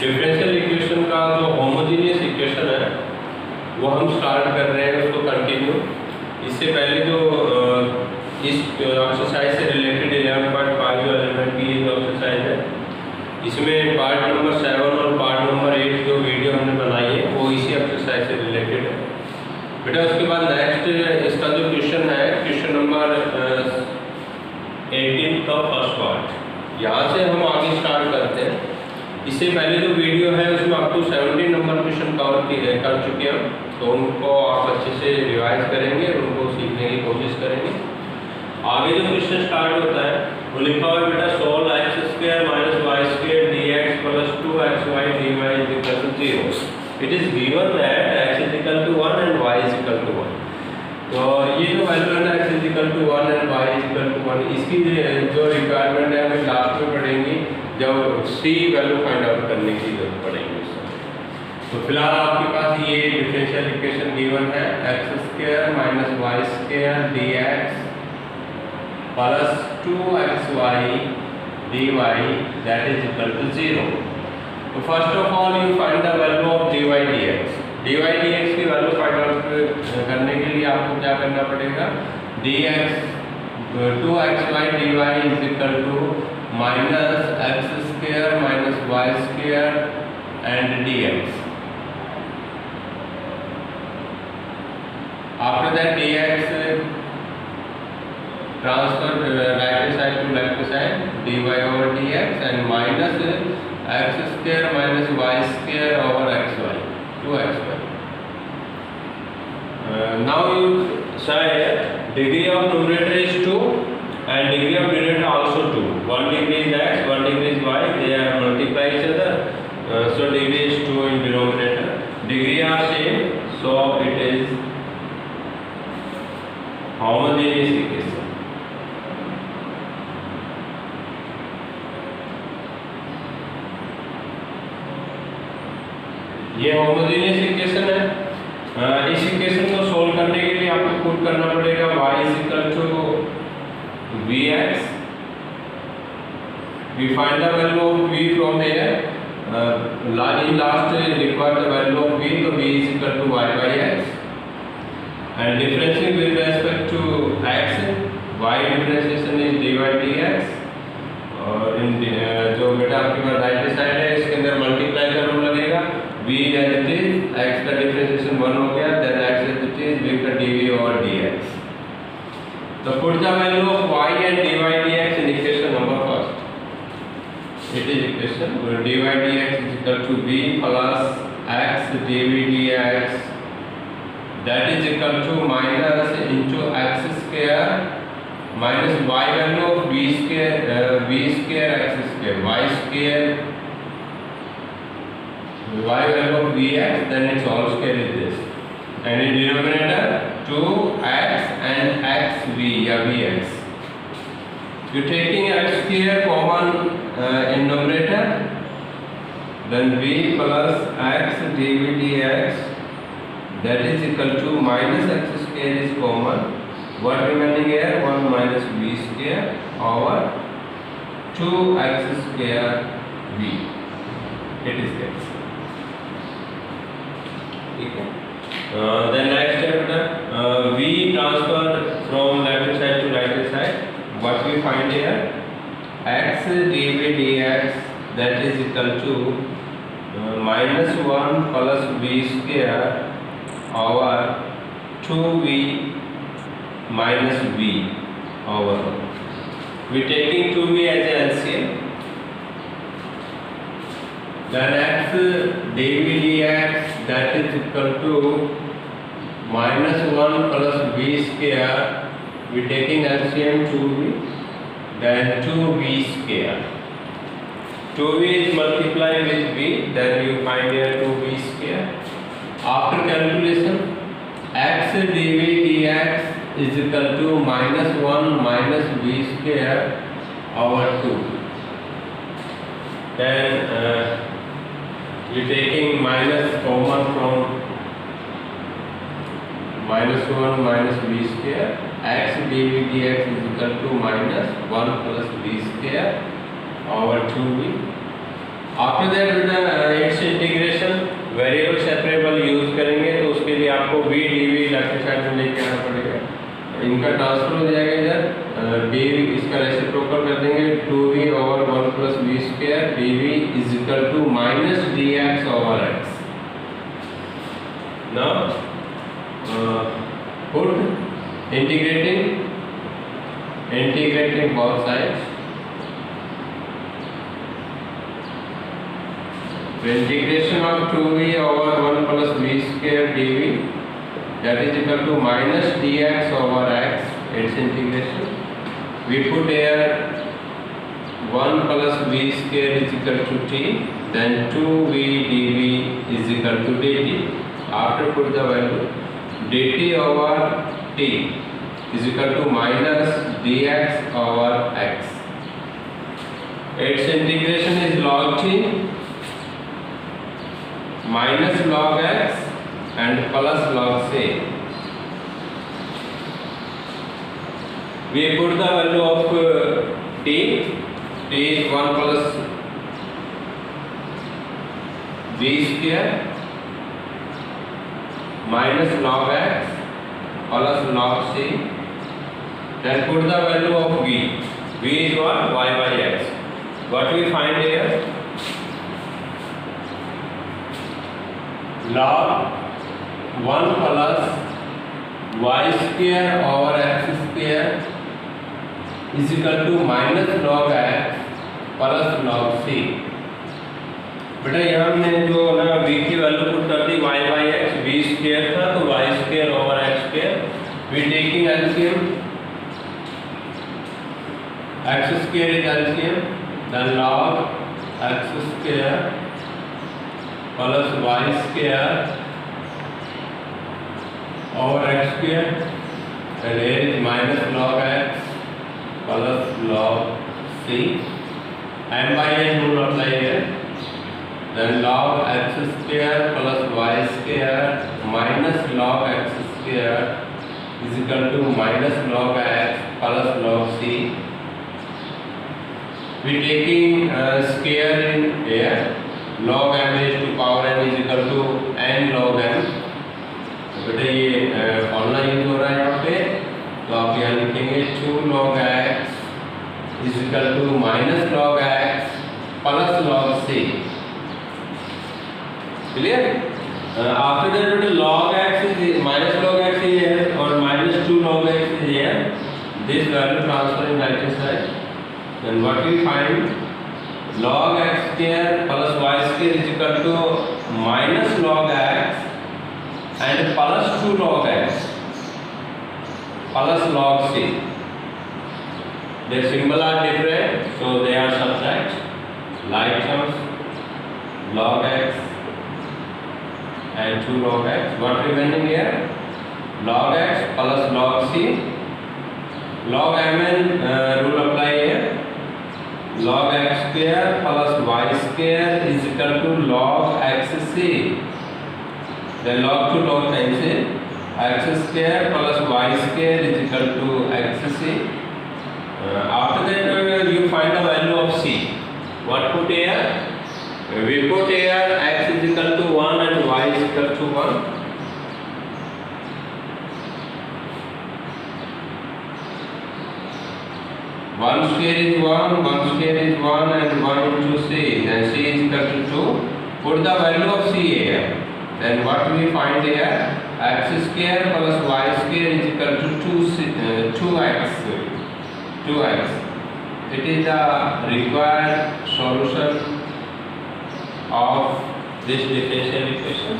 Differential equation का जो homogeneous equation है वो हम स्टार्ट कर रहे हैं उसको कंटिन्यू। इससे पहले जो इस एक्सरसाइज से रिलेटेड 11.5 जो एलिमेंट की जो एक्सरसाइज है इसमें पार्ट नंबर 7 और पार्ट नंबर 8 जो वीडियो हमने बनाई है वो इसी एक्सरसाइज से रिलेटेड है बेटा। उसके बाद नेक्स्ट इसका जो क्वेश्चन है क्वेश्चन नंबर 18 का फर्स्ट पार्ट, यहाँ से हम आगे स्टार्ट करते हैं। इससे पहले जो वीडियो है उसमें आपको 17 नंबर क्वेश्चन कवर कर चुके हैं, तो उनको आप अच्छे से रिवाइज करेंगे और उनको सीखने की कोशिश करेंगे। आगे जो क्वेश्चन स्टार्ट होता है वो लिखा हुआ है बेटा solve x² - y² dx + 2xy dy = 0। It is given that x = 1 and y = 1। तो ये जो वैल्यू है ना x = 1 and y = 1, इसकी जो रिक्वायरमेंट है हमें लास्ट में पढ़ेंगी जब c वैल्यू फाइंड आउट करने की जरूरत पड़ेगी उस समय। तो फिलहाल आपके पास ये डिफरेंशियल इक्वेशन गिवन है x² - y² dx + 2xy dy = 0। तो first of all you find the value of dy dx। dy dx की वैल्यू फाइंड आउट करने के लिए आपको क्या करना पड़ेगा, dx 2xy dy -x² - y² and dx। After that dx transfer right side to left side dy over dx and minus x² - y² over xy 2xy। Now you say degree of numerator is 2 and degree of denominator also 2. 1 degree is x, 1 degree is y, they are multiply each other, so degree is 2 in denominator. Degree are same, so it is homogeneous equation। ये homogeneous equation है। इस equation को solve करने के लिए आपको put करना पड़ेगा y = vx। we find the value of v from here, in last require the value of v, so v = y by x and differentiating with respect to x, y differentiation is dy dx। और इन जो बेटा आपके पास right side है इसके अंदर multiply का rule लगेगा, v as it is, x का डिफरेंशिएशन 1 हो गया, then x as it is, v का dv over dx। तो put the value of y and dy dx in equation number first। It is equation where dy dx is equal to v plus x dv dx, that is equal to minus into x² minus y value of v² x², y value of vx, then its whole square is this, and in denominator 2x and xv या vx। You taking x² common in numerator, then v plus x dv dx, that is equal to minus x² is common, what remaining here 1 minus v² over 2x² v, it is this। ठीक है। Then next step v transfer from left side to right side, what we find here x dv dx, that is equal to -1 plus v² over 2v minus v over, we taking 2v as a LCM, then x dv dx, that is equal to -1 plus v², we taking LCM 2v, then 2v², 2v is multiplied with v, then you find here 2v²। After calculation x dv dx is equal to -1 minus v² over 2, then we taking minus common from -1 minus v², x dv dx is equal to -1 plus v² over 2v। After that में लेके आना पड़ेगा। इनका transfer हो जाएगा इधर, D इसका reciprocal कर देंगे 2v over 1 plus v square dv is equal to minus dx over x। Now put integrating both sides, the integration of 2v over 1 plus v square dv that is equal to minus dx over x, its integration. We put here 1 plus v square is equal to t, then 2v dv is equal to dt. After put the value, dt over t is equal to minus dx over x. Its integration is log t minus log x and plus log c. We put the value of t is 1 plus v square minus log x plus log c. Then put the value of v. V is what? Y by x. What we find here? Log 1 plus y square over x square is equal to minus log x plus log c. बेटा यहाँ हमने जो ना v की value put कर दी y by x, v square था तो y square over x square, we taking LCM, x square is LCM, then log x square plus y square over x square, and here is minus log x plus log c. M by n rule apply here. Then log x square plus y square minus log x square is equal to minus log x plus log c. We taking square in here. Log m raised to power n is equal to n log m. बेटा ये formula use हो रहा है यहाँ पे, तो आप यहाँ लिखेंगे 2 log x is equal to minus log x plus log c. Clear? After that, log x is minus log x is here or minus 2 log x is here. This value transfer in right hand side. Then what we find? Log x square plus y square is equal to minus log x and plus 2 log x plus log c. Their symbol are different, so they are subtract. Like terms, log x and 2 log x. What remaining here? Log x plus log c. Log mn rule apply here. Log x square plus y square is equal to log xc. Then log to log cancel. X square plus y square is equal to xc. After that you find the value of c. What put here? We put here x is equal to 1 and y is equal to 1. One square is 1, 1 square is 1 and 1 into c. Then c is equal to 2. Put the value of c here. Then what we find here? X square plus y square is equal to 2x. It is the required solution of this differential equation.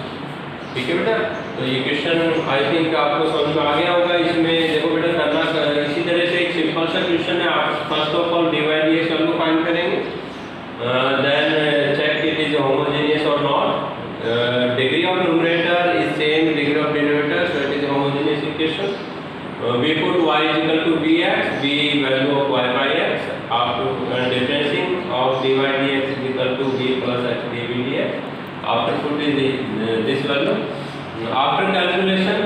ठीक है बेटा, तो ये question I think आपको समझ में आ गया होगा। इसमें देखो बेटा करना इसी तरह से एक सिंपल सा क्वेश्चन है। आप first of all dy dx value find करेंगे, then check it is homogeneous और not. Degree of numerator is same degree of denominator, so it is a homogeneous equation. We put y is equal to bx, b value of y by x, after differencing of dy dx is equal to b plus x dv dx. After putting this value, after calculation,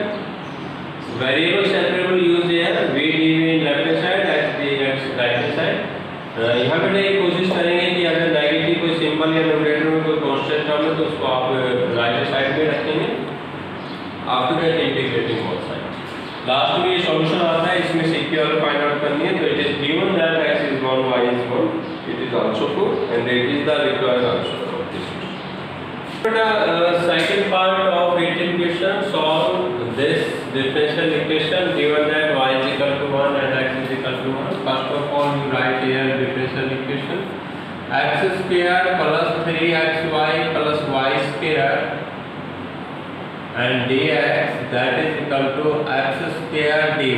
variable separable use here, v dv in left hand side, x dx right hand side. यहाँ पे ये कोशिश करेंगे कि अगर negative कोई symbol या numerator में कोई कांस्टेंट टर्म है तो उसको आप राइट साइड में रखेंगे. After that integrating both side. Last में ये सॉल्यूशन आता है, इसमें सी की वैल्यू फाइंड आउट करनी है। तो it is given that x is 1, y is 1, it is also true and it is the required answer of this question. Second part of 18 question, solve this differential equation given that y is equal to 1 and x is equal to 1. First of all, you write here differential equation x square plus 3xy plus y square and dx that is equal to x square dy.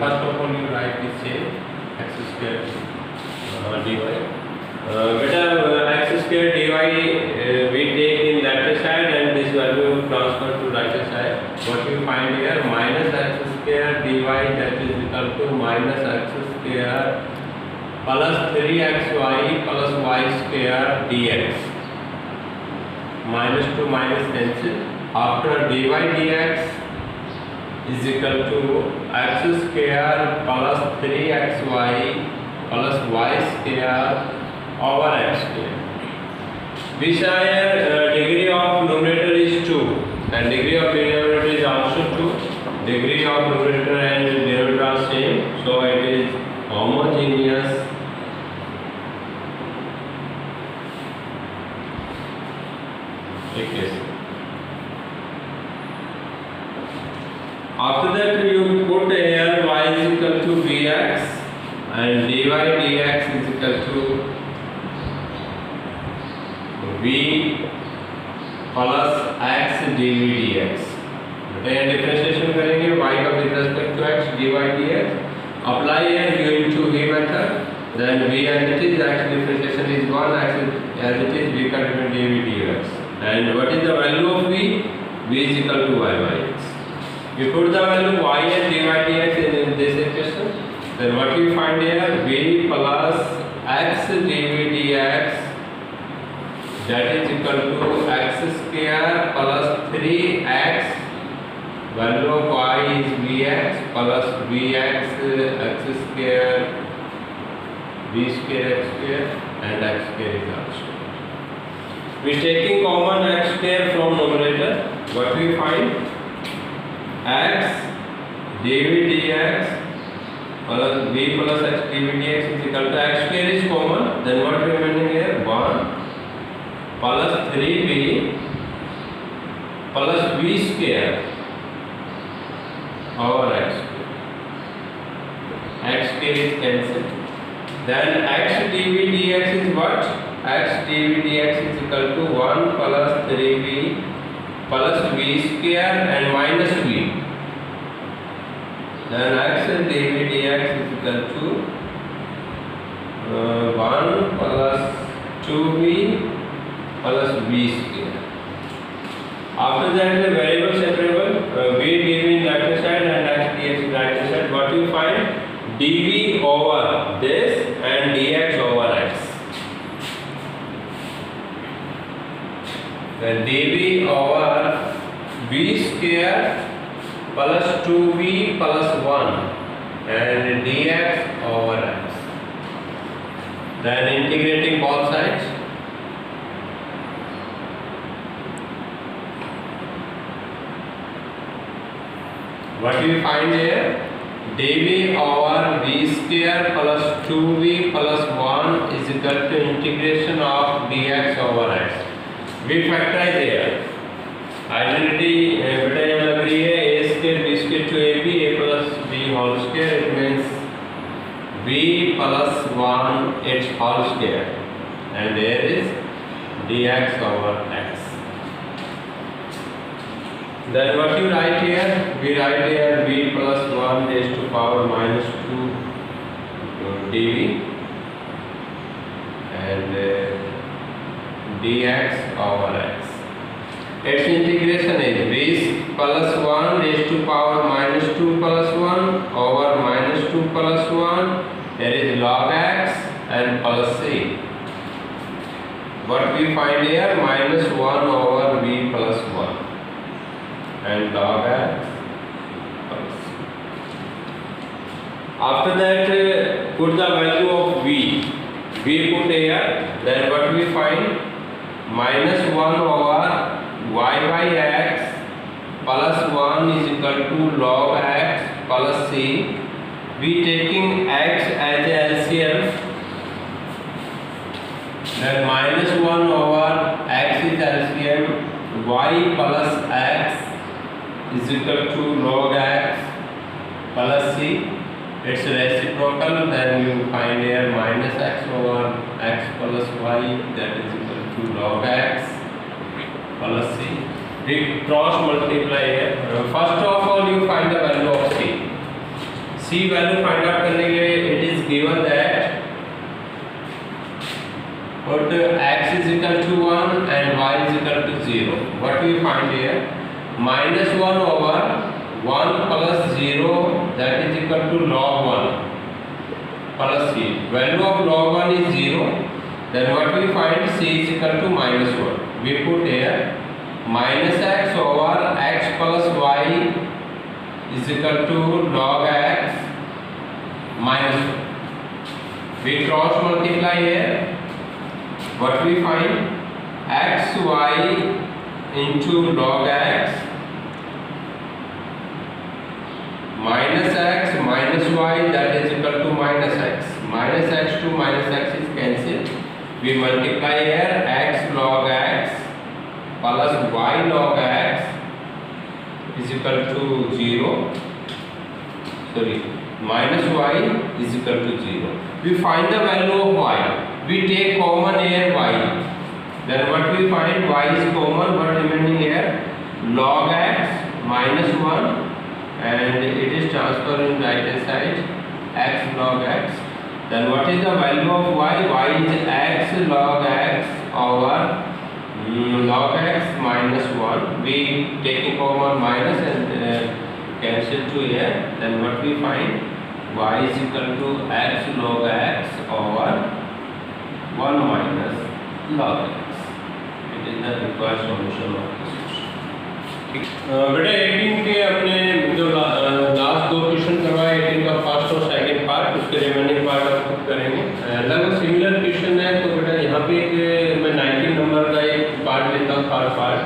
First of all, you write this here x square dy. Beta x square dy we take in left side and this value transfer to right side. What you find here, minus x square dy that is equal to minus x square plus 3xy plus y square dx. Minus to minus cancel. After dy dx is equal to x square plus 3xy plus y square over x square. We say degree of numerator is 2 and degree of denominator is also 2. Degree of numerator and denominator are same, so it is homogeneous equation. After that you put here y is equal to bx and dy dx is equal to v plus x dv dx. बेटा यहाँ differentiation करेंगे y का with respect to x dy dx. Apply here u into v method. Then v as it is, x differentiation is 1, x as it is, v का different dv dx. And what is the value of v? V is equal to y by x. We put the value y and dy dx in this equation. Then what we find here, v plus x dv dx that is equal to x square plus 3x. Value of y is vx plus vx x square, v square x square and x square is also. We taking common x square from numerator. What we find? X dv dx plus v plus x dv dx is equal to x square is common. Then what remaining here? 1 plus 3v plus v square over x square. X square is cancelled. Then x dv dx is what? X dv dx is equal to 1 plus 3v plus v square and minus v. Then x dv dx is equal to 1 plus 2v plus v square. After that the variable separable, v dv in left side and x dx in right side. What you find? dv over this and dx over x. Then dv over v square plus 2v plus 1 and dx over x. Then integrating both sides. What do we find here? dv over v square plus 2v plus 1 is equal to integration of dx over x. We factorize here. Identity बेटा यहाँ लग रही है a square b square to ab, a plus b whole square. It means b plus 1 its whole square and there is dx over x. Then what you write here? We write here v plus 1 raised to power minus 2 dv and dx over x. Its integration is v plus 1 raised to power minus 2 plus 1 over minus 2 plus 1. There is log x and plus c. What we find here? Minus 1 over v plus 1. And log x plus. After that put the value of v. V put here, then what we find? Minus 1 over y by x plus 1 is equal to log x plus c. We taking x as LCM, then minus 1 over x is LCM, y plus x is equal to log x plus c. It's reciprocal, then you find here minus x over x plus y, that is equal to log x plus c. We cross multiply here. First of all, you find the value of c. C value find out करने के लिए it is given that what x is equal to 1 and y is equal to 0. What we find here? Minus 1 over 1 plus 0, that is equal to log 1 plus c. Value of log 1 is 0. Then what we find? C is equal to minus 1. We put here minus x over x plus y is equal to log x minus 1. We cross multiply here. What we find? X y into log x minus x minus y, that is equal to minus x. Minus x to minus x is cancelled. We multiply here x log x plus y log x is equal to 0. Sorry, minus y is equal to 0. We find the value of y. We take common here y. Then what we find? Y is common. What remaining here? Log x minus 1. And it is transferred in right hand side, x log x. Then what is the value of y? Y is x log x over log x minus 1. We taking common minus and cancel to here. Then what we find? Y is equal to x log x over 1 minus log x. It is the required solution of this. बेटा 18 के अपने जो last 2 question करवाए 18 का first और second part, उसके remaining part आप खुद करेंगे। लगभग सिमिलर क्वेश्चन है, तो बेटा यहाँ पे मैं 19 नंबर का एक पार्ट लेता हूँ पार्ट।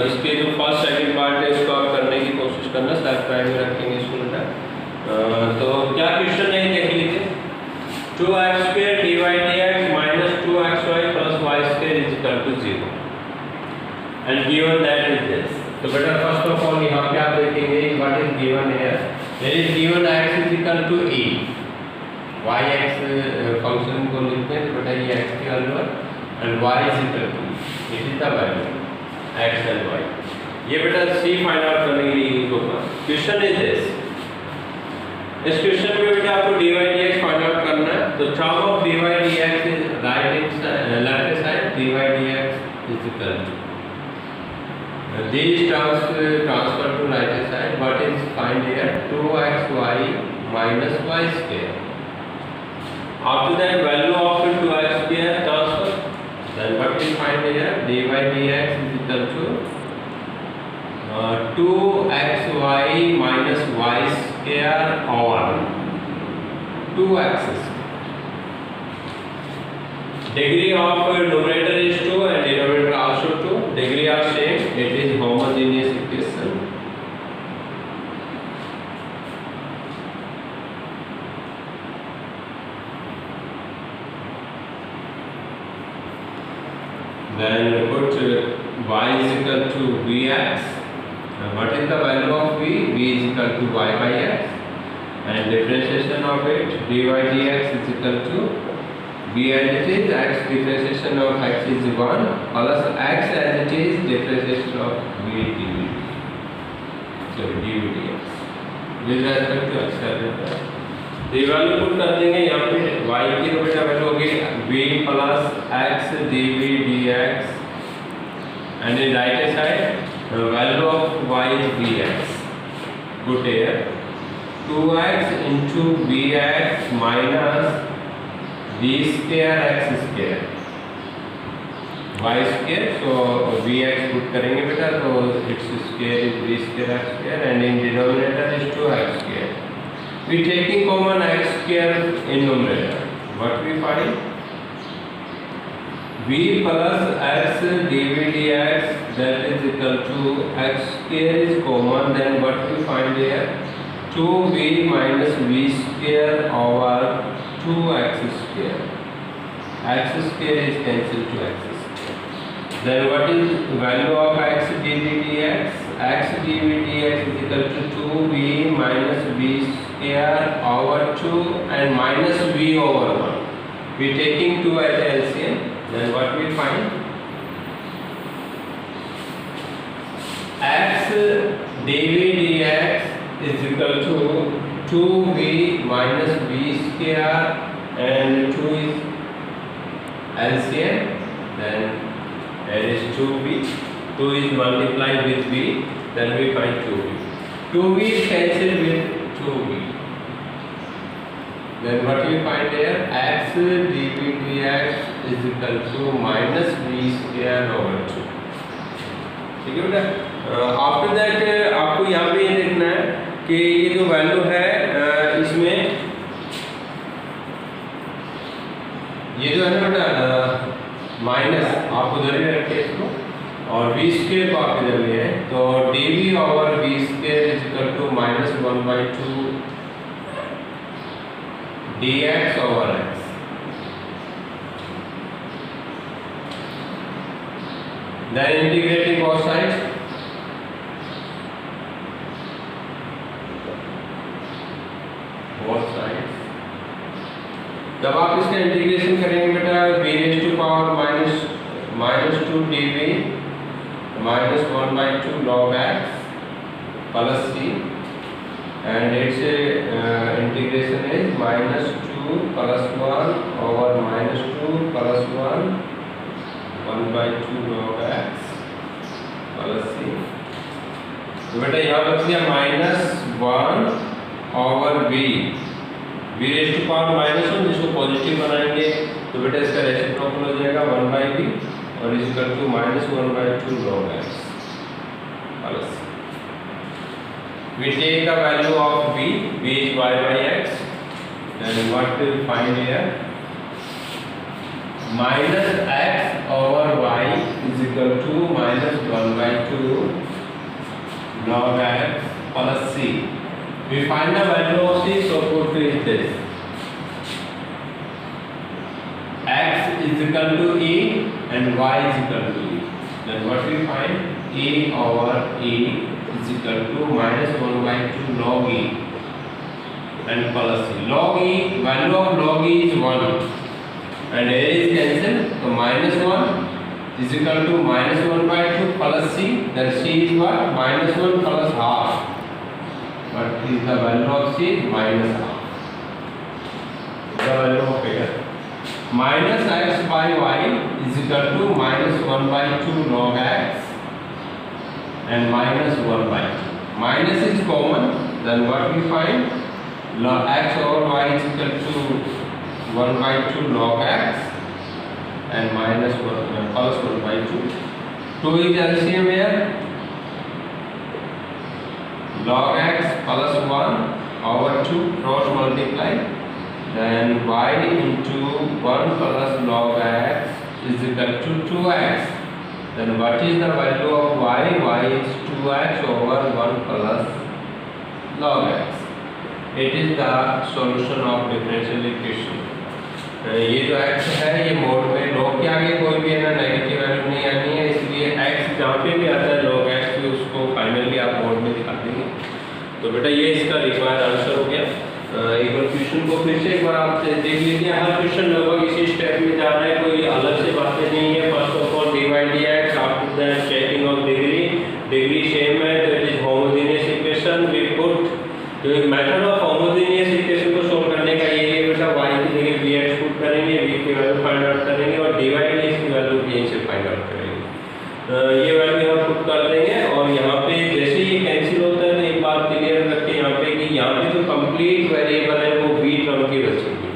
इसके जो फर्स्ट सेकंड पार्ट है इसको आप करने की कोशिश करना, शायद प्राइम में रखेंगे इसको बेटा। तो क्या क्वेश्चन है देख लीजिए। 2x² dydx minus 2xy plus y² is equal to 0 and given that is this. तो बेटा फर्स्ट ऑफ ऑल यहाँ पे आप देखेंगे what is given here. There is given x is equal to a. y(x) function को लिखते हैं, तो बेटा ये x की वैल्यू है and y is equal to it is the value x and y. ये बेटा c फाइंड आउट करने के लिए होगा। Question is this. इस क्वेश्चन में बेटा आपको dy dx फाइंड आउट करना है। तो term of dy dx is right hand left side, dy dx is equal to these terms transfer to right hand side. What is find here? 2xy minus y square. After that, value of 2x square transfer. Then what we find here? Dy dx is equal to 2xy minus y square over 2x. Degree of numerator is 2 and denominator also 2. Degree are same. It is homogeneous equation. Then put y is equal to vx. What is the value of v? V is equal to y by x. And differentiation of it, dy dx is equal to v as it is, x differentiation of x is 1 plus x as it is, differentiation of v dv. So dv dx with respect to x का रहता है। तो ये value put कर देंगे यहाँ पे y की तो बेटा वैल्यू होगी v plus x dv dx and in right hand side the value of y is vx. Put here 2x into vx minus v square x square y square. So vx put करेंगे बेटा, तो x square is v square x square and in denominator is 2x square. We taking common x square in numerator. What we find? v plus x dv dx that is equal to x square is common, then what we find here 2v minus v square over 2x square. X square is cancelled to x square. Then what is value of x dv dx? X dv dx is equal to 2v minus v square over 2 and minus v over 1. We taking 2 as LCM. Then what we find? X dv dx is equal to 2v minus v square and 2 is LCM. Then there is 2v. 2 is multiplied with v. Then we find 2v. 2v is cancelled with 2v. Then what we find here? X dv dx is equal to minus v square over 2. ठीक है बेटा? After that आपको यहाँ पे ये देखना है कि ये जो वैल्यू है इसमें ये जो है ना बेटा माइनस आप उधर ही रखिए इसको और v स्क्वायर को आप इधर ले आए तो dv over v square is equal to minus 1/2 dx over x. Then integrating both sides. Both sides. जब आप इसका इंटीग्रेशन करेंगे बेटा v raised to power minus 2 dv minus 1/2 log x plus c. And its integration is minus 2 plus 1 over minus 2 plus 1 1/2 log x plus c. तो बेटा यहाँ बच गया minus 1 over v raised to power minus 1 जिसको positive बनाएंगे तो बेटा इसका रेसिप्रोकल हो जाएगा 1/v और is equal to minus 1/2 log x plus c. We take the value of v is y by x, then what we will find here? Minus x over y is equal to minus 1/2 log x plus c. We find the value of c, so put is this. X is equal to e and y is equal to e. Then what we find? E over e is equal to minus 1/2 log e and plus c. Log e, value of log e is 1 and a is cancelled, so minus 1 is equal to minus 1/2 plus c. Then c is what? Minus 1 plus half. What is the value of c? Minus half. The value of a minus x by y is equal to minus 1/2 log x and minus 1/2. Minus is common, then what we find? Log x over y is equal to 1/2 log x and minus 1 plus 1/2. 2 is LCM here. Log x plus 1 over 2 cross multiply. Then y into 1 plus log x is equal to 2x. Then what is the value of y? Y is 2x over 1 plus log x. It is the solution of differential equation. ये जो x है ये mode में log के आगे कोई भी है ना नेगेटिव वैल्यू नहीं आनी है, इसलिए x जहाँ पे भी आता है log x भी उसको फाइनली आप मोड में दिखा देंगे. तो बेटा ये इसका रिक्वायर्ड आंसर हो गया. एक बार क्वेश्चन को फिर से एक बार आप देख लीजिए. हर क्वेश्चन लगभग इसी स्टेप में जा रहा है, कोई अलग से बातें नहीं है. First of all divide dx, after that checking of degree same है, तो it is homogeneous equation. We put जो मेथड ऑफ होमोजेनियस इक्वेशन को सोल्व करने का ये है बेटा, y की जगह vx पुट करेंगे, v की वैल्यू फाइंड आउट करेंगे और डिवाइड इसकी वैल्यू यहीं से फाइंड आउट करेंगे. ये वैल्यू हम पुट कर देंगे और यहाँ पे जैसे ये कैंसिल होता है तो एक बात क्लियर रखें यहाँ पे कि यहाँ पे जो कंप्लीट वेरिएबल है वो v टर्म की बचेगी,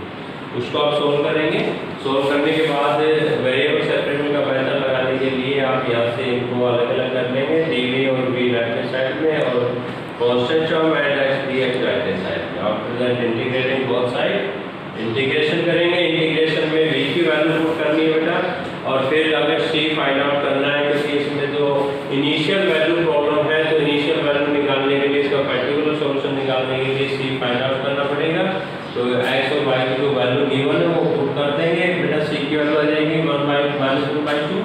उसको आप सोल्व करेंगे. सोल्व करने के बाद वेरिएबल सेपरेशन का मेथड लगाने के लिए आप यहाँ से इनको अलग अलग कर लेंगे, dv और v राइट हैंड साइड में और constant term and x dx right hand side में. After that integrating both side integration करेंगे. इंटीग्रेशन में v की वैल्यू पुट करनी है बेटा और फिर अगर सी फाइंड आउट करना है, क्योंकि इसमें जो इनिशियल वैल्यू प्रॉब्लम है, तो इनिशियल वैल्यू निकालने के लिए, इसका पर्टिकुलर सॉल्यूशन निकालने के लिए सी फाइंड आउट करना पड़ेगा। तो एक्स और वाई की जो वैल्यू गिवन है वो पुट कर देंगे, बेटा सी की वैल्यू आ जाएगी 1/-1/2,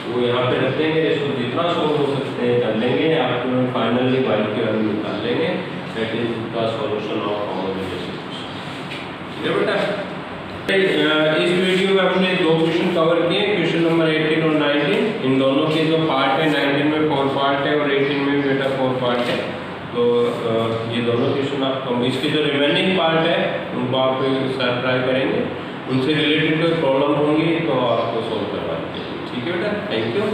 वो यहाँ पे रख देंगे, इसको जितना सोल्व हो सकते हैं कर लेंगे, आप फाइनली वाई की वैल्यू निकाल लेंगे। That is the solution of homogeneous equation. ठीक है बेटा, इस वीडियो में हमने 2 क्वेश्चन कवर किए, क्वेश्चन नंबर 18 और 19। इन दोनों के जो पार्ट है, 19 में 4 पार्ट है और 18 में भी बेटा 4 पार्ट है। तो ये दोनों क्वेश्चन आपको, इसके जो रिमेनिंग पार्ट है उनको आप सर ट्राई करेंगे, उनसे रिलेटेड कोई प्रॉब्लम होंगी तो आपको सॉल्व करवा देंगे। ठीक है बेटा, थैंक यू।